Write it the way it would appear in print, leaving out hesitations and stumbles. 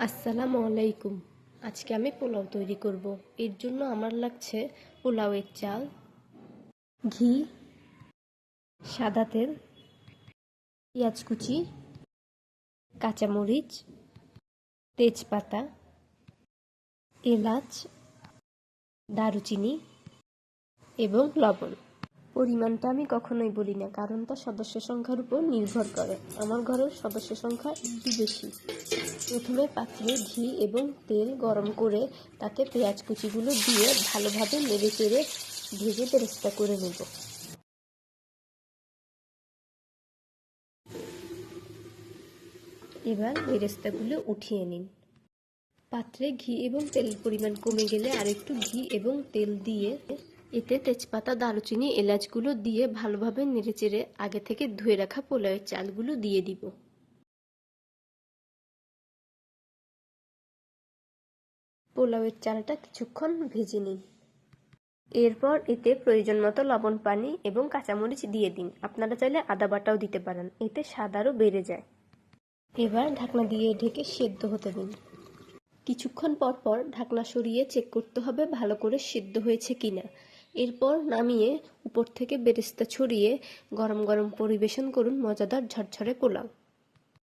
আসসালামু আলাইকুম। আজকে আমি পোলাও তৈরি করব। এর জন্য আমার লাগছে পোলাওয়ের চাল, ঘি, সাদা তেল, পেঁয়াজ কুচি, কাঁচামরিচ, তেজপাতা, এলাচ, দারুচিনি এবং লবণ। পরিমাণটা আমি কখনোই বলি না, কারণ তা সদস্য সংখ্যার উপর নির্ভর করে। আমার ঘরের সদস্য সংখ্যা একটু বেশি। প্রথমে পাত্রে ঘি এবং তেল গরম করে তাতে পেঁয়াজ কুচিগুলো দিয়ে ভালোভাবে নেড়েচেড়ে ভেজে বেরেস্তা করে নেব। এবার বেরেস্তাগুলো উঠিয়ে নিন। পাত্রে ঘি এবং তেলের পরিমাণ কমে গেলে আরেকটু ঘি এবং তেল দিয়ে এতে তেজপাতা, দারুচিনি, এলাচগুলো দিয়ে ভালোভাবে নেড়েচেড়ে আগে থেকে ধুয়ে রাখা পোলাওয়ের চালগুলো দিয়ে দিব। পোলাওয়ের চালটা কিছুক্ষণ ভেজে নিন। এরপর এতে প্রয়োজন মতো লবণ, পানি এবং কাঁচামরিচ দিয়ে দিন। আপনারা চাইলে আদা বাটাও দিতে পারেন, এতে স্বাদ আরও বেড়ে যায়। এবার ঢাকনা দিয়ে ঢেকে সেদ্ধ হতে দিন। কিছুক্ষণ পর পর ঢাকনা সরিয়ে চেক করতে হবে ভালো করে সেদ্ধ হয়েছে কিনা। এরপর নামিয়ে উপর থেকে বেরেস্তা ছড়িয়ে গরম গরম পরিবেশন করুন মজাদার ঝরঝরে পোলাও।